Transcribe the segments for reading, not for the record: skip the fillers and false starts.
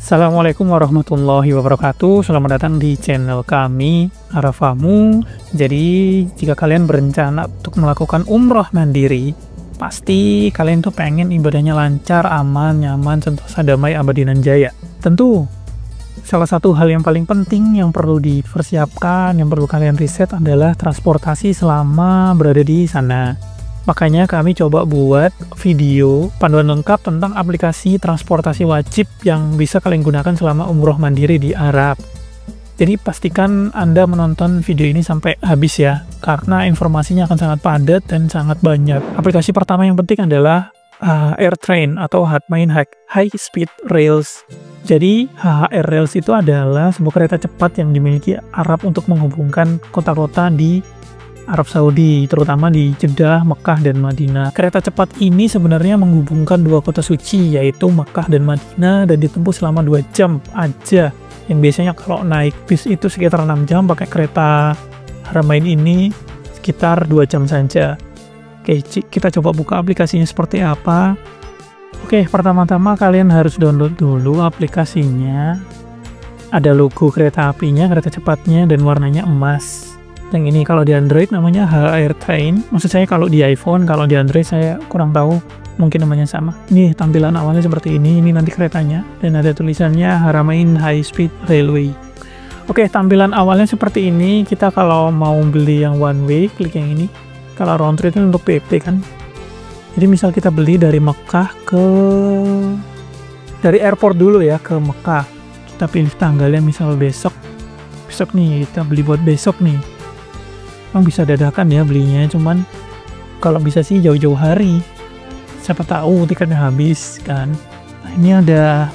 Assalamualaikum warahmatullahi wabarakatuh. Selamat datang di channel kami, Arafamu. Jadi, jika kalian berencana untuk melakukan umroh mandiri, pasti kalian tuh pengen ibadahnya lancar, aman, nyaman, sentosa, damai, abadi dan jaya. Tentu, salah satu hal yang paling penting yang perlu dipersiapkan, yang perlu kalian riset adalah transportasi selama berada di sana. Makanya kami coba buat video panduan lengkap tentang aplikasi transportasi wajib yang bisa kalian gunakan selama umroh mandiri di Arab. Jadi pastikan Anda menonton video ini sampai habis ya, karena informasinya akan sangat padat dan sangat banyak. Aplikasi pertama yang penting adalah AirTrain atau Haramain High Speed Rails. Jadi HHR Rails itu adalah sebuah kereta cepat yang dimiliki Arab untuk menghubungkan kota-kota di Arab Saudi, terutama di Jeddah, Mekah, dan Madinah. Kereta cepat ini sebenarnya menghubungkan dua kota suci, yaitu Mekah dan Madinah, dan ditempuh selama 2 jam aja. Yang biasanya kalau naik bis itu sekitar 6 jam, pakai kereta Haramain ini sekitar 2 jam saja. Oke, kita coba buka aplikasinya seperti apa. Oke, pertama-tama kalian harus download dulu aplikasinya. Ada logo kereta apinya, kereta cepatnya, dan warnanya emas. Yang ini kalau di Android namanya AirTrain. Maksud saya kalau di iPhone, kalau di Android saya kurang tahu, mungkin namanya sama. Ini tampilan awalnya seperti ini nanti keretanya, dan ada tulisannya Haramain High Speed Railway. Oke, tampilan awalnya seperti ini. Kita kalau mau beli yang one way, klik yang ini. Kalau round trip itu untuk PP kan. Jadi misal kita beli dari Mekah dari airport dulu ya ke Mekah. Kita pilih tanggalnya misal besok nih, kita beli buat besok nih. Emang bisa dadakan ya belinya, cuman kalau bisa sih jauh-jauh hari, siapa tahu tiketnya habis kan. Nah, ini ada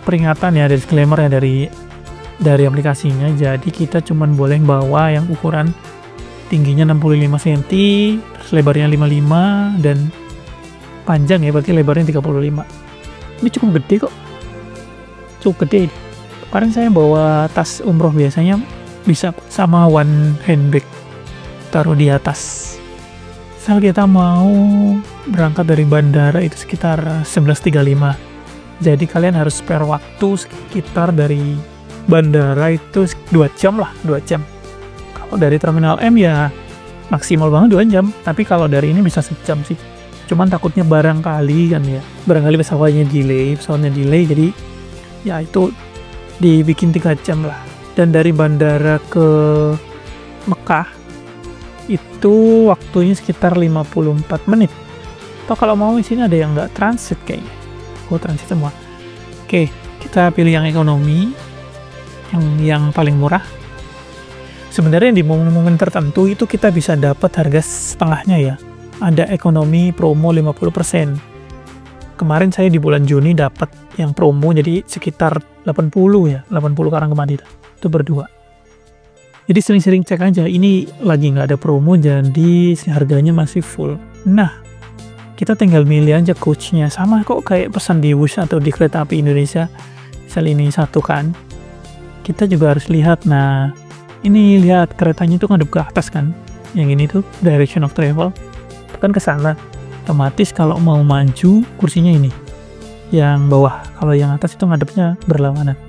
peringatan ya, ada disclaimer ya dari aplikasinya. Jadi kita cuman boleh bawa yang ukuran tingginya 65 cm, terus lebarnya 55, dan panjang ya, berarti lebarnya 35. Ini cukup gede kok, cukup gede. Kemarin saya bawa tas umroh biasanya bisa sama one handbag, taruh di atas. Misal kita mau berangkat dari bandara itu sekitar 11.35, jadi kalian harus spare waktu sekitar dari bandara itu 2 jam lah, 2 jam. Kalau dari terminal M ya maksimal banget 2 jam, tapi kalau dari ini bisa 1 jam sih. Cuman takutnya barangkali pesawatnya delay, jadi ya itu dibikin 3 jam lah. Dan dari bandara ke Mekah itu waktunya sekitar 54 menit. Atau kalau mau di sini ada yang nggak transit kayaknya. Oh, transit semua. Oke, kita pilih yang ekonomi, yang paling murah. Sebenarnya di momen-momen tertentu itu kita bisa dapat harga setengahnya ya. Ada ekonomi promo 50%. Kemarin saya di bulan Juni dapat yang promo, jadi sekitar 80 ya, 80 karang ke Madinah. Itu berdua. Jadi sering-sering cek aja, ini lagi nggak ada promo, jadi harganya masih full. Nah, kita tinggal milih aja coachnya, sama kok kayak pesan di Wush atau di kereta api Indonesia. Misal ini satu kan, kita juga harus lihat. Nah, ini lihat keretanya itu ngadep ke atas kan, yang ini tuh direction of travel, kan ke sana. Otomatis kalau mau maju kursinya ini, yang bawah. Kalau yang atas itu ngadepnya berlawanan.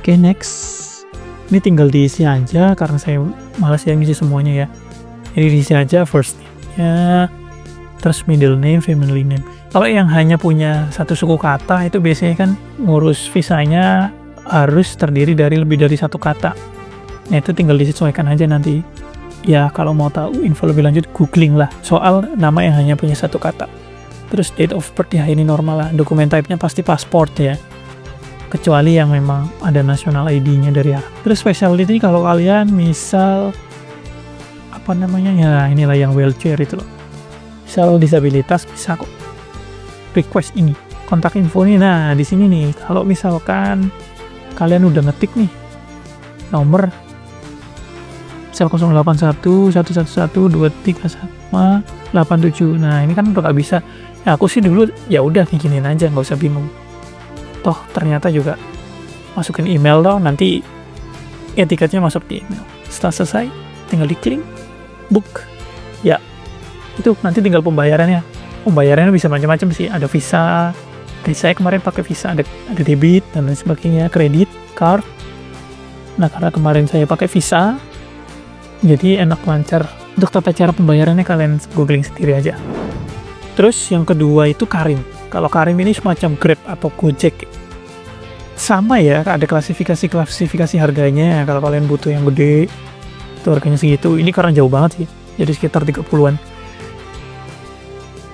Oke, next. Ini tinggal diisi aja, karena saya malas ya ngisi semuanya ya. Jadi diisi aja first name-nya, terus middle name, family name. Kalau yang hanya punya satu suku kata, itu biasanya kan ngurus visanya harus terdiri dari lebih dari 1 kata. Nah, itu tinggal disesuaikan aja nanti. Ya, kalau mau tahu info lebih lanjut, googling lah soal nama yang hanya punya 1 kata. Terus date of birth ya, ini normal lah. Dokumen type-nya pasti pasport ya, kecuali yang memang ada national ID-nya dari Arab. Terus specialty kalau kalian misal ya inilah yang wheelchair itu loh. Misal disabilitas bisa kok request ini. Kontak info nih. Nah, di sini nih kalau misalkan kalian udah ngetik nih nomor misal 081 111 231 87. Nah, ini kan udah gak bisa. Ya aku sih dulu ya udah bikinin aja, nggak usah bingung. Toh ternyata juga masukin email dong, nanti tiketnya masuk di email. Setelah selesai tinggal diklik book ya, itu nanti tinggal pembayarannya bisa macam-macam sih, ada visa, Jadi saya kemarin pakai Visa, ada debit dan lain sebagainya, kredit, card. Nah, karena kemarin saya pakai Visa, jadi enak lancar. Untuk tata cara pembayarannya kalian googling sendiri aja. Terus yang kedua itu Careem. Kalau Careem ini semacam Grab atau Gojek. Sama ya, ada klasifikasi harganya. Kalau kalian butuh yang gede, itu harganya segitu. Ini karena jauh banget sih, jadi sekitar 30-an.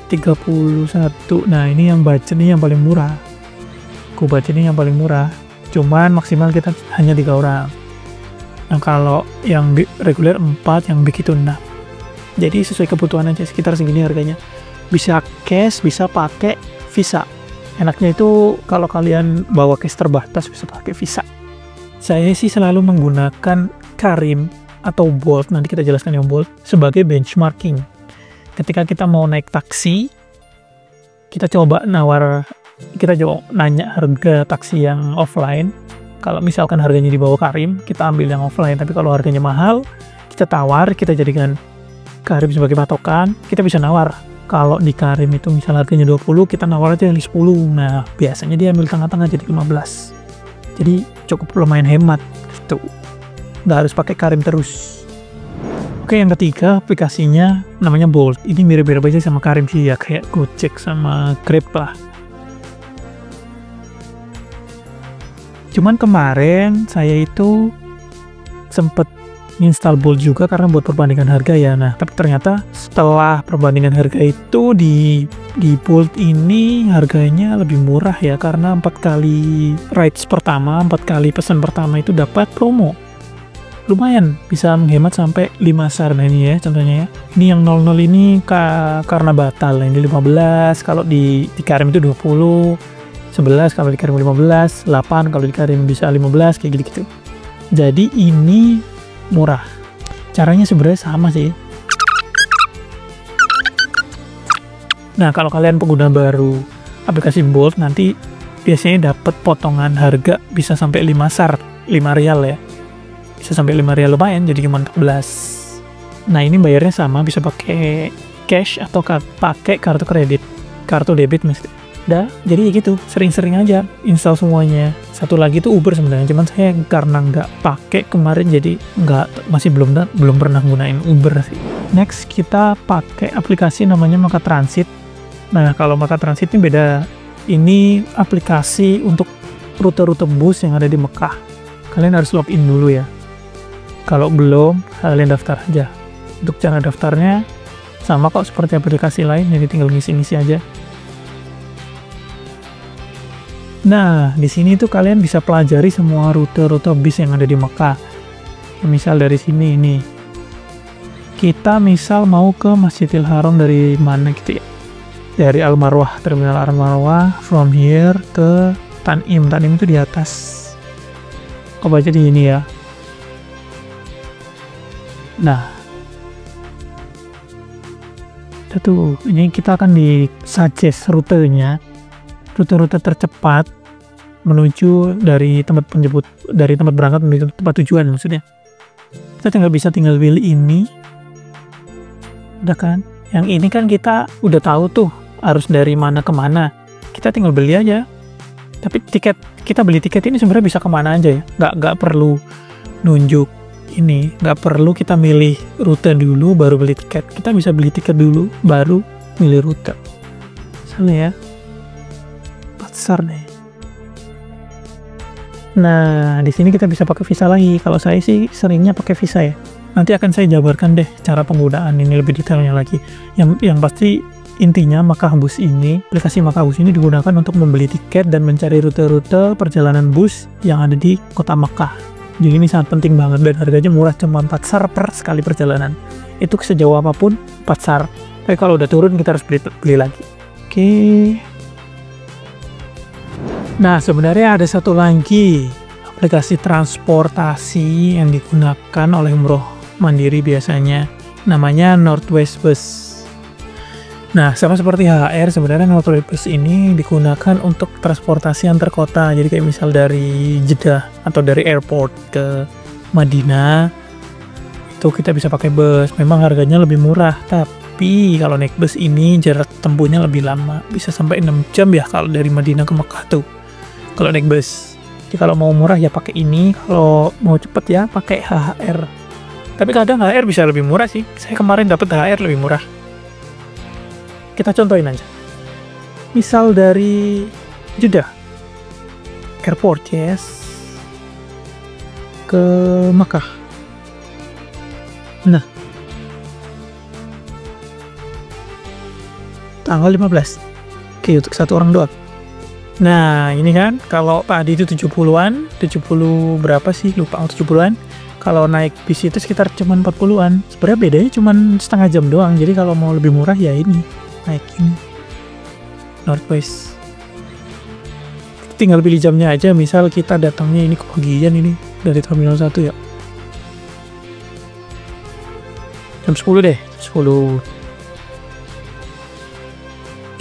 31. Nah, ini yang budget nih yang paling murah. Aku budget ini yang paling murah. Cuman maksimal kita hanya 3 orang. Nah, kalau yang reguler 4, yang big itu 6. Jadi sesuai kebutuhan aja, sekitar segini harganya. Bisa cash, bisa pakai Visa. Enaknya itu kalau kalian bawa cash terbatas bisa pakai Visa. Saya sih selalu menggunakan Careem atau Bolt, nanti kita jelaskan yang Bolt, sebagai benchmarking. Ketika kita mau naik taksi, kita coba nanya harga taksi yang offline. Kalau misalkan harganya di bawah Careem, kita ambil yang offline. Tapi kalau harganya mahal, kita tawar, kita jadikan Careem sebagai patokan, kita bisa nawar. Kalau di Careem itu misal harganya 20, kita nawar aja yang 10. Nah, biasanya dia ambil tengah-tengah jadi 15. Jadi cukup lumayan hemat gitu. Nggak harus pakai Careem terus. Oke, yang ketiga aplikasinya namanya Bolt. Ini mirip-mirip aja sama Careem sih ya, kayak Gojek sama Grab lah. Cuman kemarin saya itu sempet install Bolt juga karena buat perbandingan harga ya. Nah, tapi ternyata setelah perbandingan harga itu di Bolt ini harganya lebih murah ya, karena 4 kali rides pertama, 4 kali pesan pertama itu dapat promo. Lumayan, bisa menghemat sampai 5 SAR. Nah, ini ya contohnya ya. Ini yang 00 ini karena batal, ini 15, kalau di Careem itu 20, 11 kalau di Careem 15, 8 kalau di Careem bisa 15, kayak gitu-gitu. Jadi ini murah. Caranya sebenarnya sama sih. Nah, kalau kalian pengguna baru aplikasi Bolt, nanti biasanya dapat potongan harga bisa sampai 5 SAR, 5 rial ya. Bisa sampai 5 rial, lumayan, jadi cuma 14. Nah, ini bayarnya sama, bisa pakai cash atau pakai kartu kredit, kartu debit mesti. Udah, jadi gitu, sering-sering aja install semuanya. Satu lagi tuh Uber sebenarnya, cuman saya karena nggak pakai kemarin jadi masih belum pernah gunain Uber sih. Next kita pakai aplikasi namanya Maka Transit. Nah, kalau Maka Transit ini beda. Ini aplikasi untuk rute-rute bus yang ada di Mekah. Kalian harus login dulu ya. Kalau belum, kalian daftar aja. Untuk cara daftarnya sama kok seperti aplikasi lain, jadi tinggal ngisi-ngisi aja. Nah, di sini tuh kalian bisa pelajari semua rute-rute bis yang ada di Mekah. Misal dari sini ini. Kita misal mau ke Masjidil Haram dari mana gitu ya. Dari Al-Marwah, terminal Al-Marwah, from here ke Tanim. Tanim itu di atas. Coba aja di ini ya. Nah. Itu ini kita akan di-suggest rutenya. Rute-rute tercepat menuju dari tempat berangkat menuju tempat tujuan maksudnya. Kita tinggal pilih ini. Udah kan? Yang ini kan kita udah tahu tuh harus dari mana ke mana. Kita tinggal beli aja. Tapi kita beli tiket ini sebenarnya bisa kemana aja ya. Nggak perlu nunjuk ini. Nggak perlu kita milih rute dulu baru beli tiket. Kita bisa beli tiket dulu baru milih rute. Misalnya ya. SAR deh. Nah, di sini kita bisa pakai Visa lagi. Kalau saya sih seringnya pakai Visa ya. Nanti akan saya jabarkan deh cara penggunaan ini lebih detailnya lagi. Yang pasti intinya Makahbus ini, aplikasi Makahbus ini digunakan untuk membeli tiket dan mencari rute-rute perjalanan bus yang ada di kota Mekah. Jadi ini sangat penting banget dan harganya murah, cuma 4 SAR per sekali perjalanan. Itu sejauh apapun 4 SAR. Tapi kalau udah turun kita harus beli lagi. Oke. Nah, sebenarnya ada satu lagi aplikasi transportasi yang digunakan oleh umroh mandiri biasanya, namanya Northwest Bus. Nah, sama seperti HR, sebenarnya Northwest Bus ini digunakan untuk transportasi antar kota. Jadi kayak misal dari Jeddah atau dari airport ke Madinah, itu kita bisa pakai bus. Memang harganya lebih murah, Tapi kalau naik bus ini jarak tempuhnya lebih lama, bisa sampai 6 jam ya kalau dari Madinah ke Mekah tuh. Kalau naik bus. Jadi kalau mau murah ya pakai ini, kalau mau cepet ya pakai HHR. Tapi kadang HHR bisa lebih murah sih. Saya kemarin dapat HHR lebih murah. Kita contohin aja. Misal dari Jeddah Airport, yes, ke Mekah. Nah, tanggal 15. Oke, untuk satu orang doang. Nah, ini kan kalau Pak Adi itu 70-an, 70 berapa sih? Lupa, 70-an. Kalau naik bis itu sekitar cuman 40-an. Sebenarnya bedanya cuman setengah jam doang. Jadi kalau mau lebih murah ya ini, naik ini. Northwest. Tinggal pilih jamnya aja. Misal kita datangnya ini kepagian ini dari Terminal 1 ya. Jam 10 deh, 10.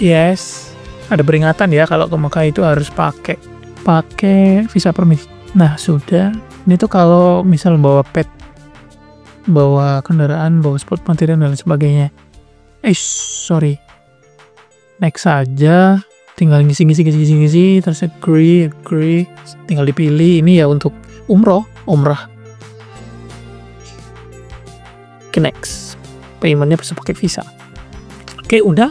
Yes, ada peringatan ya kalau ke Mekah itu harus pakai visa permit. Nah, sudah. Ini tuh kalau misal bawa pet, bawa kendaraan, bawa sport material dan lain sebagainya. Sorry. Next saja, tinggal ngisi, terus agree, tinggal dipilih. Ini ya untuk umrah. Oke, next. Paymentnya bisa pakai visa. Oke, udah.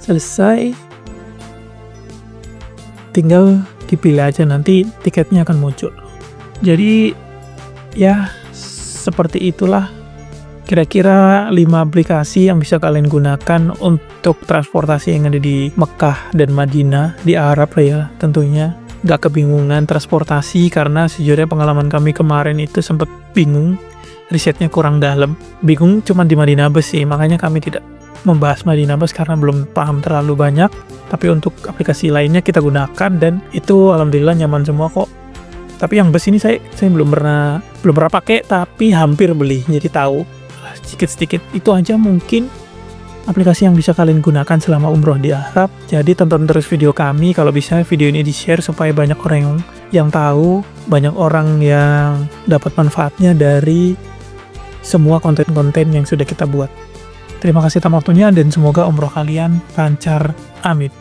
Selesai. Tinggal dipilih aja, nanti tiketnya akan muncul. Jadi, ya seperti itulah kira-kira 5 aplikasi yang bisa kalian gunakan untuk transportasi yang ada di Mekah dan Madinah, di Arab lah ya tentunya. Gak kebingungan transportasi, karena sejujurnya pengalaman kami kemarin itu sempat bingung. Risetnya kurang dalam, bingung cuma di Madinah Bus sih, makanya kami tidak membahas Madinah Bus karena belum paham terlalu banyak. Tapi untuk aplikasi lainnya kita gunakan dan itu alhamdulillah nyaman semua kok. Tapi yang bus ini saya belum pernah pakai, tapi hampir beli, jadi tahu sedikit-sedikit. Itu aja mungkin aplikasi yang bisa kalian gunakan selama umroh di Arab. Jadi tonton terus video kami, kalau bisa video ini di-share supaya banyak orang yang tahu, banyak orang yang dapat manfaatnya dari semua konten-konten yang sudah kita buat. Terima kasih atas waktunya dan semoga umroh kalian lancar. Amin.